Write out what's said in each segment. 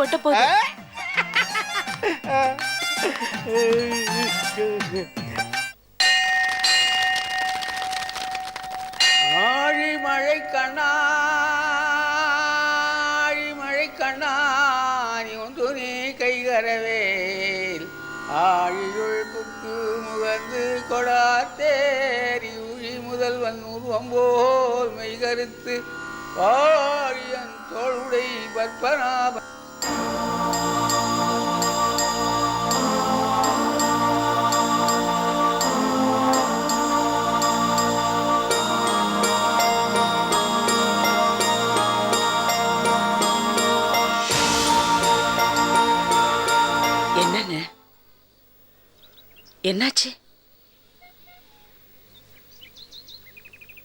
கொட்ட போகுது. ஆழி மழை கண்ணா, ஆழி மழை கண்ணா, நீ ஒன்று நீ கைகரவேல் ஆழியுள் புக்கு முகந்து கொடாத்தேரி உழி முதல்வன் உருவம் போல் மெய்கருத்து ஆழியன் தோளுடை பற்பனாப. என்னன்னு என்னாச்சு?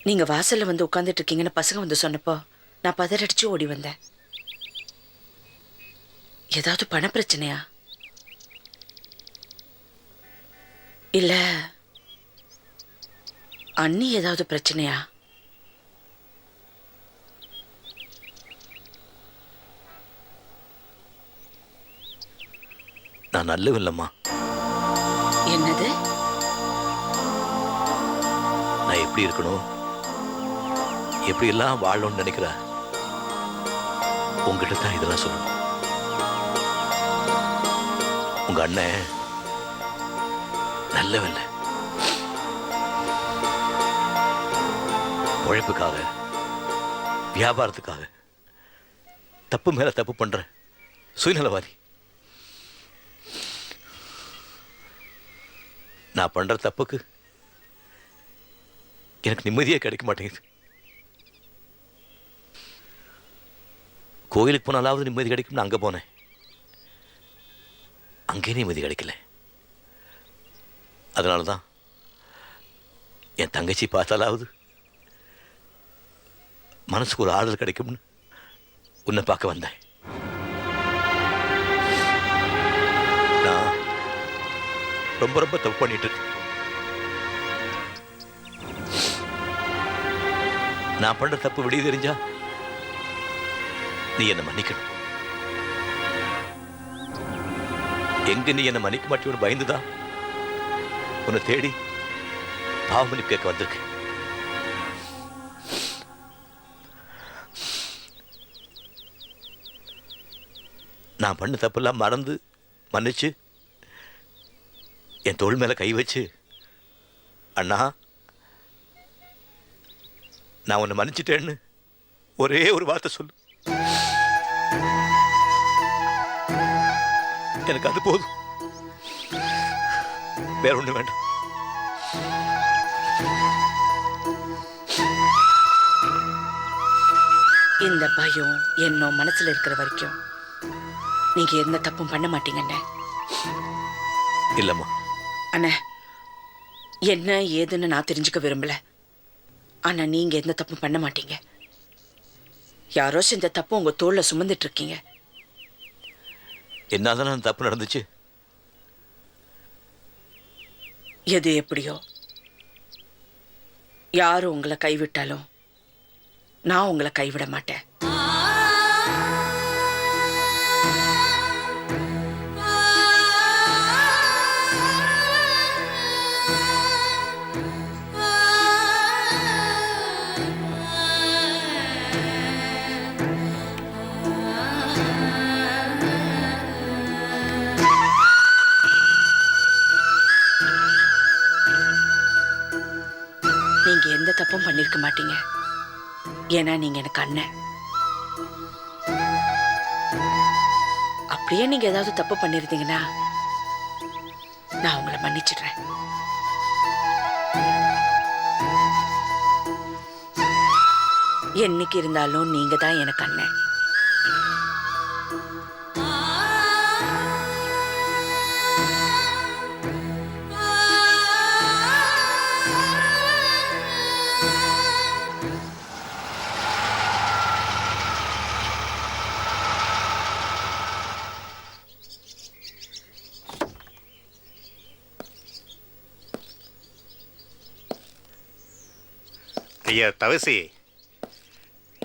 நீங்க வாசல்ல வந்து உட்கார்ந்துட்டு இருக்கீங்கன்னு பசங்க வந்து சொன்னப்போ நான் பதறடிச்சு ஓடி வந்தேன். ஏதாவது பண பிரச்சனையா? இல்ல அண்ணி ஏதாவது பிரச்சனையா? நான் நல்லவில்லம்மா. என்னது? நான் எப்படி இருக்கணும், எப்படி எல்லாம் வாழணும்னு நினைக்கிறேன். உங்ககிட்ட தான் இதெல்லாம் சொல்லணும். உங்க அண்ணன் நல்லவில்லை. உழைப்புக்காக, வியாபாரத்துக்காக தப்பு மேல தப்பு பண்ற சுயநலவாதி. நான் பண்ற தப்புக்கு எனக்கு நிம்மதியே கிடைக்க மாட்டேங்குது. கோயிலுக்கு போனாலாவது நிம்மதி கிடைக்கும்னு அங்க போனேன், அங்கே நிம்மதி கிடைக்கல. அதனாலதான் என் தங்கச்சி பார்த்தாலாவது மனசுக்கு ஒரு ஆறுதல் கிடைக்கும்னு உன்னை பார்க்க வந்தேன். நான் ரொம்ப ரொம்ப தப்பு பண்ணிட்டு இருக்கேன். நான் பண்ற தப்பு வெளியே தெரிஞ்சா நீ என்னை மன்னிக்கணும். எங்க நீ என்னை மன்னிக்க மாட்டேன்னு பயந்துதான் உன்னை தேடி பாவமன்னிப்பு கேட்க வந்திருக்கேன். நான் பண்ண தப்பெல்லாம் மறந்து மன்னிச்சு என் தோள் மேல கை வச்சு, அண்ணா நான் உன்னை மன்னிச்சிட்டேன்னு ஒரே ஒரு வார்த்தை சொல்லு. எனக்கு அது போதும், வேற ஒண்ணு வேண்டாம். இந்த பயம் என்னோ மனசுல இருக்கிற வரைக்கும் நீங்க எந்த தப்பும் பண்ண மாட்டீங்கண்ணே. இல்லம்மா. அண்ணே, என்ன ஏதுன்னு நான் தெரிஞ்சுக்க விரும்பல. ஆனா நீங்க எந்த தப்பும் பண்ண மாட்டீங்க. யாரோ செஞ்ச தப்பு உங்க தோல்ல சுமந்துட்டு இருக்கீங்க. என்னாதான் தப்பு நடந்துச்சு. எது எப்படியோ, யாரும் உங்களை கைவிட்டாலும் நான் உங்களை கைவிட மாட்டேன். நீங்க எந்த தப்பும் பண்ணிருக்க மாட்டீங்க. ஏன்னா நீங்க எனக்கு அண்ணன். அப்படியே நீங்க ஏதாவது தப்பு பண்ணிருந்தீங்கன்னா நான் உங்களை மன்னிச்சிடுறேன். என்னைக்கு இருந்தாலும் நீங்க தான் எனக்கு அண்ணன். ஐயா தவசி,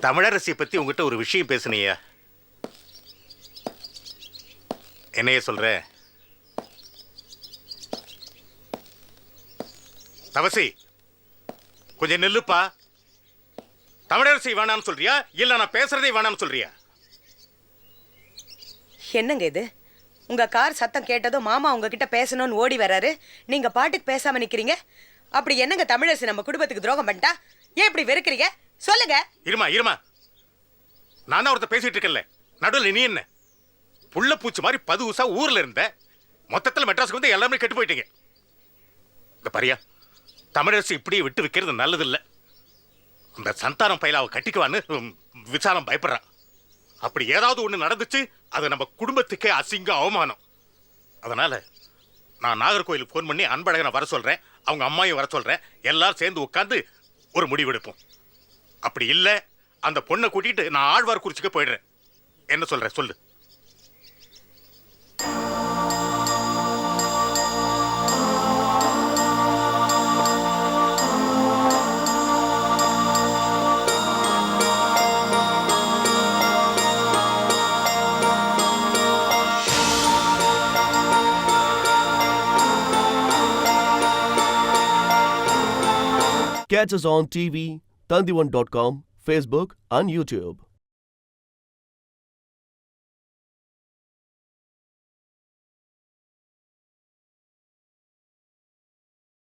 தமிழரசி பத்தி உங்ககிட்ட ஒரு விஷயம் பேசுனியா? என்னைய சொல்ற? தவசி, கொஞ்சம் நில்லுப்பா. தமிழரசி வேணாம்னு சொல்றியா இல்ல நான் பேசுறதே வேணாம்னு சொல்றியா? என்னங்க இது? உங்க கார் சத்தம் கேட்டதும் மாமா உங்ககிட்ட பேசணும்னு ஓடி வராரு, நீங்க பாட்டுக்கு பேசாம நிக்கிறீங்க. அப்படி என்னங்க தமிழரசி நம்ம குடும்பத்துக்கு துரோகம் பண்ணிட்டா? ஏன் இப்படி வெறுக்கிறீங்க? சொல்லுங்க. இருமா, நான் தான் ஒருத்த பேசிட்டு இருக்கேன்ல, நடுவில் நீ என்ன? புள்ள பூச்சி மாதிரி 10 வருஷா ஊர்ல இருந்த, மொத்தத்தில் மெட்ராஸுக்கு வந்து எல்லாமே கெட்டு போயிட்டீங்க. இந்த பாரியா, தமிழரசி இப்படியே விட்டு வைக்கிறது நல்லது இல்லை. அந்த சந்தானம் பயிலாவை கட்டிக்குவான்னு விசாலம் பயப்படுறான். அப்படி ஏதாவது ஒண்ணு நடந்துச்சு, அது நம்ம குடும்பத்துக்கே அசிங்க அவமானம். அதனால நான் நாகர்கோயிலுக்கு போன் பண்ணி அன்பழகனை வர சொல்றேன், அவங்க அம்மாவையும் வர சொல்றேன். எல்லாரும் சேர்ந்து உட்கார்ந்து ஒரு முடிவெடுப்போம். அப்படி இல்ல அந்த பொண்ணை கூட்டிட்டு நான் ஆழ்வார்குறிச்சிக்கு போயிடுறேன். என்ன சொல்ற சொல்லு. Catch us on TV, Tandivan.com, Facebook and YouTube.